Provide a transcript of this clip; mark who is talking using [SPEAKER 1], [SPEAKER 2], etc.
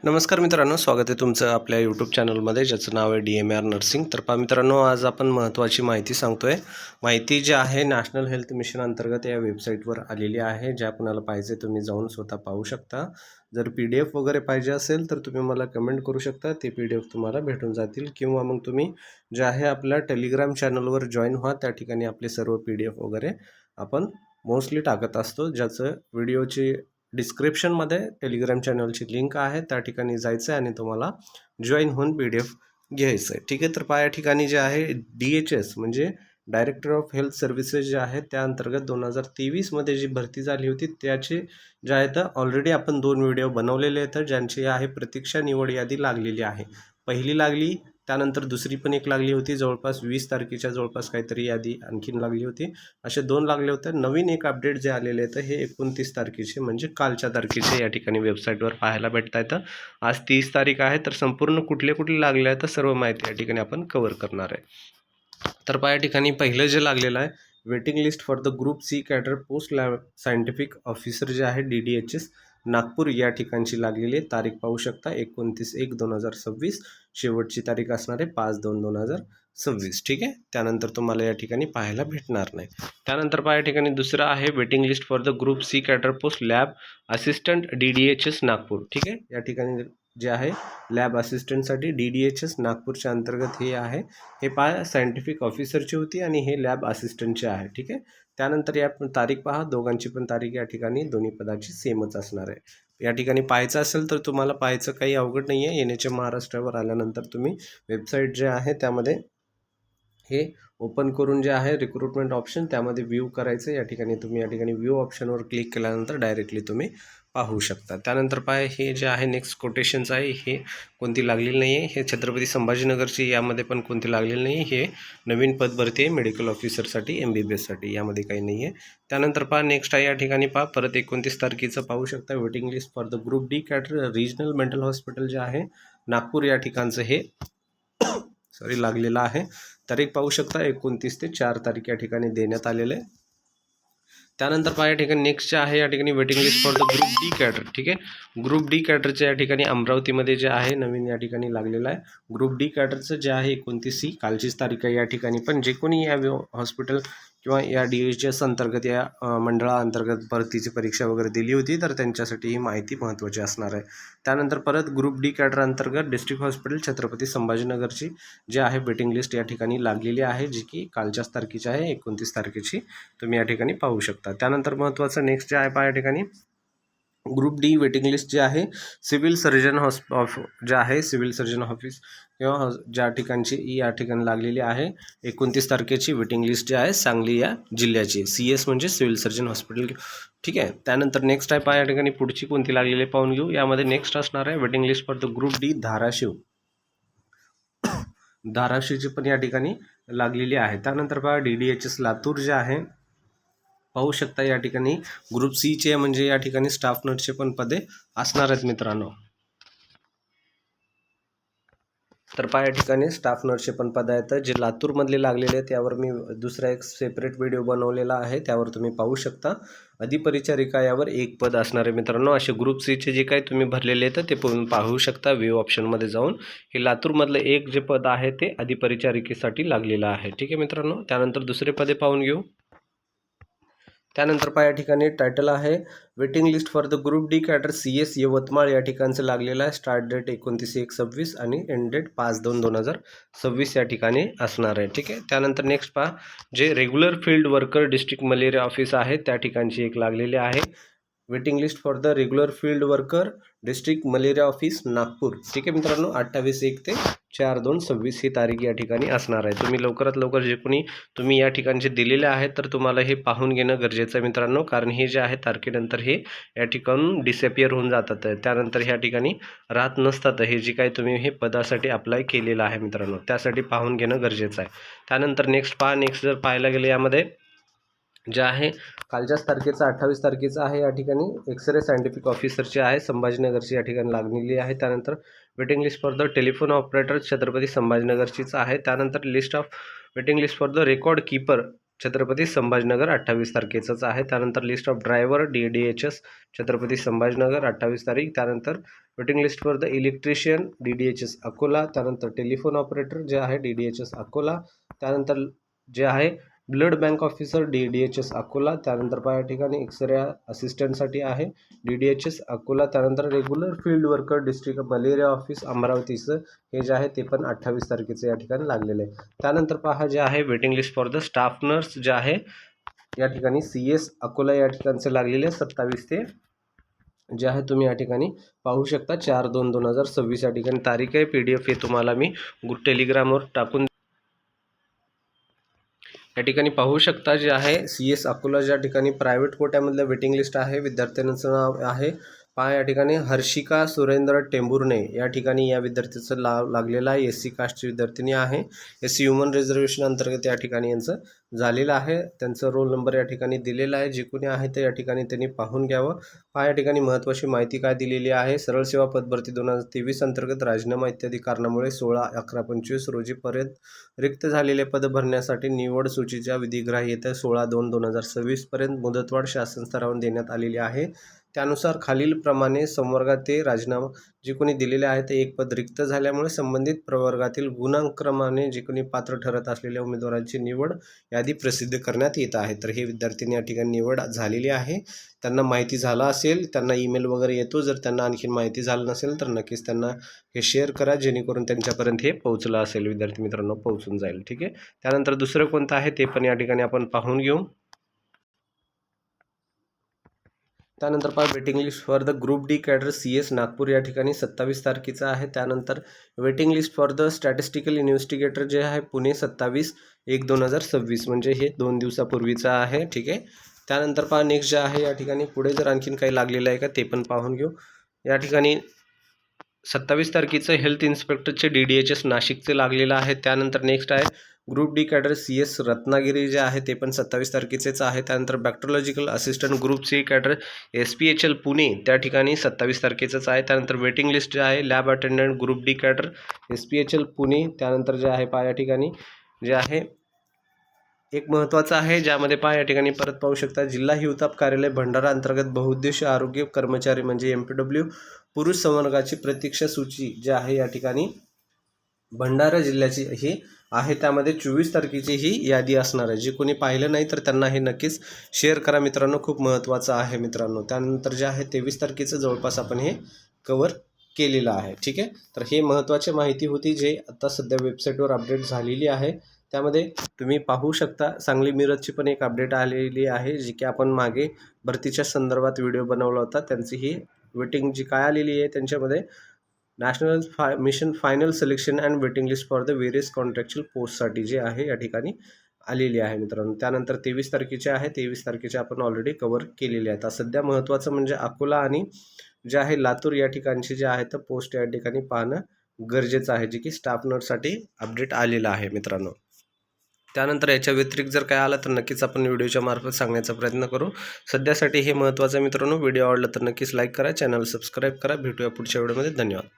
[SPEAKER 1] नमस्कार मित्रांनो, स्वागत आहे तुमचं आपल्या यूट्यूब चॅनलमध्ये ज्याचं नाव आहे DMR नर्सिंग. तर पहा मित्रांनो, आज आपण महत्त्वाची माहिती सांगतोय. माहिती जी आहे नॅशनल हेल्थ मिशन अंतर्गत या वेबसाईटवर आलेली आहे. ज्या कुणाला पाहिजे तुम्ही जाऊन स्वतः पाहू शकता. जर PDF वगैरे पाहिजे असेल तर तुम्ही मला कमेंट करू शकता, ते PDF तुम्हाला भेटून जातील. किंवा मग तुम्ही जे आहे आपल्या टेलिग्राम चॅनलवर जॉईन व्हा. त्या ठिकाणी आपले सर्व PDF वगैरे आपण मोस्टली टाकत असतो, ज्याचं व्हिडिओची डिस्क्रिप्शनमध्ये टेलिग्राम चॅनलची लिंक आहे. त्या ठिकाणी जायचं आहे आणि तुम्हाला जॉईन होऊन PDF घ्यायचं आहे. ठीक आहे. तर पहा या ठिकाणी जे आहे DHS म्हणजे डायरेक्टर ऑफ हेल्थ सर्व्हिसेस जे आहे त्या अंतर्गत 2023मध्ये जी भरती झाली होती त्याचे जे आहे तर ऑलरेडी आपण 2 व्हिडिओ बनवलेले आहेत, ज्यांची आहे प्रतीक्षा निवड यादी लागलेली आहे. पहिली लागली, त्यानंतर दुसरी पण एक लागली होती. जवळपास 20 तारखेच्या जवळपास काहीतरी यादी आणखीन लागली होती. असे 2 लागले होते. नवीन एक अपडेट जे आलेले आहेत हे 29 तारखेचे म्हणजे कालच्या तारखेचे या ठिकाणी वेबसाईटवर पाहायला भेटता येतं. आज 30 तारीख आहे. तर संपूर्ण कुठले कुठले लागले आहेत तर सर्व माहिती या ठिकाणी आपण कव्हर करणार आहे. तर पहा या ठिकाणी पहिलं जे लागलेलं आहे waiting list for the group C cadre post lab scientific officer जे आहे DDHS नागपूर या ठिकाणची लागलेली आहे. तारीख पाहू शकता 29/1/2026. शेवटची तारीख असणार आहे 5/2/2026. ठीक आहे. त्यानंतर तुम्हाला या ठिकाणी पाहायला भेटणार नाही. त्यानंतर पहा या ठिकाणी दुसरं आहे waiting list for the group C cadre post lab assistant DDHS Nagpur. ठीक आहे. या ठिकाणी जे आहे लॅब असिस्टंटसाठी DDHS नागपूरच्या अंतर्गत हे आहे. हे पहा सायंटिफिक ऑफिसरची होती आणि हे लॅब असिस्टंटचे आहे. ठीक आहे. त्यानंतर या तारीख पहा, दोघांची पण तारीख या ठिकाणी दोन्ही पदाची सेमच असणार आहे. या ठिकाणी पाहायचं असेल तर तुम्हाला पाहायचं काही अवघड नाही आहे. NHM महाराष्ट्रावर आल्यानंतर तुम्ही वेबसाईट जे आहे त्यामध्ये हे ओपन करून जे आहे रिक्रुटमेंट ऑप्शन त्यामध्ये व्ह्यू करायचं. या ठिकाणी तुम्ही या ठिकाणी व्ह्यू ऑप्शनवर क्लिक केल्यानंतर डायरेक्टली तुम्ही पाहू शकता. त्यानंतर पाय हे जे आहे नेक्स्ट कोटेशन्स आहे हे कोणती लागलेली नाही आहे. हे छत्रपती संभाजीनगरची यामध्ये पण कोणती लागलेली नाही. हे नवीन पद भरती आहे मेडिकल ऑफिसरसाठी MBBSसाठी, यामध्ये काही नाही आहे. त्यानंतर पहा नेक्स्ट आहे या ठिकाणी पहा परत 29 तारखेचं पाहू शकता waiting list for the group D cadre regional mental hospital जे आहे नागपूर या ठिकाणचं हे लागलेलं आहे. तारीख पाहू शकता 29 ते 4 तारीख या ठिकाणी देण्यात आलेलं आहे. त्यानंतर पहा या ठिकाणी नेक्स्ट जे आहे या ठिकाणी waiting list for the group D cadre. ठीक आहे. ग्रुप D कॅडरच्या या ठिकाणी अमरावतीमध्ये जे आहे नवीन या ठिकाणी लागलेलं आहे. ग्रुप D कॅडरचं जे आहे 29 कालचीच तारीख आहे. या ठिकाणी पण जे कोणी या हॉस्पिटल किंवा या DHS अंतर्गत या मंडळाअंतर्गत भरतीची परीक्षा वगैरे दिली होती तर त्यांच्यासाठी ही माहिती महत्त्वाची असणार आहे. त्यानंतर परत ग्रुप D कॅडर अंतर्गत डिस्ट्रिक्ट हॉस्पिटल छत्रपती संभाजीनगरची जे आहे वेटिंग लिस्ट या ठिकाणी लागलेली आहे, जी की कालच्याच तारखेची आहे 29 तारखेची. तुम्ही या ठिकाणी पाहू शकता. त्यानंतर महत्त्वाचं नेक्स्ट जे आहे पहा या ठिकाणी ग्रुप D वेटिंग लिस्ट जे आहे सिव्हिल सर्जन जे आहे सिव्हिल सर्जन ऑफिस किंवा ज्या ठिकाणची या ठिकाणी लागलेली आहे 29 तारखेची वेटिंग लिस्ट जी आहे सांगली या जिल्ह्याची CS म्हणजे सिव्हिल सर्जन हॉस्पिटल. ठीक आहे. त्यानंतर नेक्स्ट आहे पहा या ठिकाणी पुढची कोणती लागलेली आहे पाहून घेऊ. यामध्ये नेक्स्ट असणार आहे waiting list for the group D धाराशिवची पण या ठिकाणी लागलेली आहे. त्यानंतर पहा DDHS लातूर जे आहे पाहू शकता या ठिकाणी ग्रुप Cचे म्हणजे या ठिकाणी स्टाफ नर्सचे पण पदे असणार आहेत मित्रांनो. तर पहा या ठिकाणी स्टाफ नर्सचे पण पद आहेत जे लातूरमधले लागलेले आहेत. त्यावर मी दुसरा एक सेपरेट व्हिडिओ बनवलेला आहे, त्यावर तुम्ही पाहू शकता. अधिपरिचारिका यावर एक पद असणार आहे मित्रांनो. असे ग्रुप Cचे जे काही तुम्ही भरलेले आहेत ते पाहू शकता व्ह्यू ऑप्शनमध्ये जाऊन. हे लातूरमधलं एक जे पद आहे ते अधिपरिचारिकेसाठी लागलेलं आहे. ठीक आहे मित्रांनो. त्यानंतर दुसरे पदे पाहून घेऊ. त्यानंतर पहा या ठिकाणी टायटल आहे waiting list for the group D cadre CS Yavatmal या ठिकाणचं लागलेलं आहे. स्टार्ट डेट 29/1/26 आणि एंड डेट 5/2/2026 या ठिकाणी असणार आहे. ठीक आहे. त्यानंतर नेक्स्ट पहा जे regular field worker district malaria office आहे त्या ठिकाणची एक लागलेली आहे waiting list for the regular field worker district malaria office Nagpur. ठीक आहे मित्रांनो. 28/1 ते 4/2/26 ही तारीख या ठिकाणी असणार आहे. तुम्ही लवकरात लवकर जे कोणी तुम्ही या ठिकाणचे दिलेले आहेत तर तुम्हाला हे पाहून घेणं गरजेचं आहे मित्रांनो, कारण हे जे आहे तारखेनंतर हे या ठिकाणून डिसअपियर होऊन जातात. त्यानंतर ह्या ठिकाणी राहत नसतात हे जे काही तुम्ही हे पदासाठी अप्लाय केलेलं आहे मित्रांनो, त्यासाठी पाहून घेणं गरजेचं आहे. त्यानंतर नेक्स्ट जर पाहायला गेलं यामध्ये जे आहे कालच्याच तारखेचा 28 तारखेचा आहे या ठिकाणी एक्सरे सायंटिफिक ऑफिसरची आहे संभाजीनगरची या ठिकाणी लागलेली आहे. त्यानंतर waiting list for the telephone operator Chhatrapati संभाजीनगरचीच आहे. त्यानंतर list of waiting list for the record keeper Chhatrapati Sambhajinagar 28 तारखेचंच आहे. त्यानंतर list of driver DDHS Chhatrapati Sambhajinagar 28 तारीख. त्यानंतर waiting list for the electrician DDHS Akola. त्यानंतर टेलिफोन ऑपरेटर जे आहे DDHS अकोला. त्यानंतर जे आहे blood bank officer DDHS Akola. त्यानंतर पहा या ठिकाणी एक्सरे असिस्टंटसाठी आहे DDHS अकोला. त्यानंतर regular field worker district malaria office अमरावतीचं हे जे आहे ते पण 28 तारखेचं या ठिकाणी लागलेलं आहे. त्यानंतर पहा जे आहे waiting list for the staff nurse जे आहे या ठिकाणी CS अकोला या ठिकाणचं लागलेले 27 ते जे आहे तुम्ही या ठिकाणी पाहू शकता 4/2/2026 या ठिकाणी तारीख आहे. PDF हे तुम्हाला मी टेलिग्रामवर टाकून या ठिकाणी पाहू शकता जे आहे CS अकोला ज्या ठिकाणी प्रायव्हेट कोट्यामधलं वेटिंग लिस्ट आहे. विद्यार्थ्यांचं नाव आहे पहा या ठिकाणी हर्षिका सुरेंद्र टेंभुर्णे या ठिकाणी या विद्यार्थीचं लागलेलं आहे. SC कास्टची विद्यार्थिनी आहे. SC ह्युमन रिझर्वेशन अंतर्गत या ठिकाणी यांचं झालेलं आहे. त्यांचं रोल नंबर या ठिकाणी दिलेला आहे. जे कोणी आहे ते या ठिकाणी त्यांनी पाहून घ्यावं. पहा या ठिकाणी महत्त्वाची माहिती काय दिलेली आहे. सरळ सेवा पदभरती 2023 अंतर्गत राजीनामा इत्यादी कारणामुळे 16/11/25 रोजीपर्यंत रिक्त झालेले पद भरण्यासाठी निवड सूचीच्या विधिग्राही येत्या 16/2/2026 पर्यंत मुदतवाढ शासन स्तरावर देण्यात आलेली आहे. त्यानुसार खालीलप्रमाणे संवर्गात राजीनामा जे कोणी दिलेले आहे ते एक पद रिक्त झाल्यामुळे संबंधित प्रवर्गातील गुणांकक्रमाने जे कोणी पात्र ठरत असलेल्या उमेदवारांची निवड यादी प्रसिद्ध करण्यात येत आहे. तर हे विद्यार्थ्यांनी या ठिकाणी निवड झालेली आहे. त्यांना माहिती झाला असेल, त्यांना ईमेल वगैरे येतो. जर त्यांना आणखी माहिती झालं नसेल तर नक्कीच त्यांना हे शेअर करा जेणेकरून त्यांच्यापर्यंत हे पोहोचलं असेल. विद्यार्थी मित्रांनो पोहोचून जाईल. ठीक आहे. त्यानंतर दुसरं कोणतं आहे ते पण या ठिकाणी आपण पाहून घेऊ. त्यानंतर पहा waiting list for the group D cadre CS Nagpur या ठिकाणी 27 तारखेचं आहे. त्यानंतर waiting list for the statistical investigator जे आहे पुणे 27/1/2026 म्हणजे हे 2 दिवसापूर्वीचं आहे. ठीक आहे. त्यानंतर पहा नेक्स्ट जे आहे या ठिकाणी पुढे जर आणखीन काही लागलेलं आहे का ते पण पाहून घेऊ. या ठिकाणी 27 तारखेचं हेल्थ इन्स्पेक्टरचे DDHS नाशिकचे लागलेलं आहे. त्यानंतर नेक्स्ट आहे group D cadre CS Ratnagiri जे आहे ते पण 27 तारखेचेच आहे. त्यानंतर bacteriological assistant group C cadre SPHL Pune त्या ठिकाणी 27 तारखेचंच आहे. त्यानंतर वेटिंग लिस्ट जे आहे lab attendant group D cadre SPHL Pune. त्यानंतर जे आहे पहा या ठिकाणी जे आहे एक महत्त्वाचं आहे ज्यामध्ये पहा या ठिकाणी परत पाहू शकता जिल्हा हिवताप कार्यालय भंडारा अंतर्गत बहुउद्देशीय आरोग्य कर्मचारी म्हणजे MPW पुरुष संवर्गाची प्रतीक्षा सूची जी आहे या ठिकाणी भंडारा जिल्ह्याची ही आहे. त्यामध्ये 24 तारखेची ही यादी असणार आहे. जे कोणी पाहिलं नाही तर त्यांना हे नक्कीच शेअर करा मित्रांनो, खूप महत्त्वाचं आहे मित्रांनो. त्यानंतर जे आहे 23 तारखेचं जवळपास आपण हे कवर केलेलं आहे. ठीक आहे. तर हे महत्त्वाची माहिती होती जे आता सध्या वेबसाईटवर अपडेट झालेली आहे. त्यामध्ये तुम्ही पाहू शकता सांगली मिरजची पण एक अपडेट आलेली आहे जी की आपण मागे भरतीच्या संदर्भात व्हिडिओ बनवला होता. त्यांची ही वेटिंग जी काय आलेली आहे त्यांच्यामध्ये national mission final selection and waiting list for the various contractual पोस्टसाठी जे आहे या ठिकाणी आलेली आहे मित्रांनो. त्यानंतर 23 तारखेचे आहे. 23 तारखेचे आपण ऑलरेडी कवर केलेले आहेत. सध्या महत्त्वाचं म्हणजे अकोला आणि जे आहे लातूर या ठिकाणचे जे आहे तर पोस्ट या ठिकाणी पाहणं गरजेचं आहे जे की स्टाफ नर्ससाठी अपडेट आलेलं आहे मित्रांनो. त्यानंतर याच्या व्यतिरिक्त जर काय आलं तर नक्कीच आपण व्हिडिओच्या मार्फत सांगण्याचा प्रयत्न करू. सध्यासाठी हे महत्त्वाचं मित्रांनो. व्हिडिओ आवडला तर नक्कीच लाईक करा, चॅनल सबस्क्राईब करा. भेटूया पुढच्या व्हिडिओमध्ये. धन्यवाद.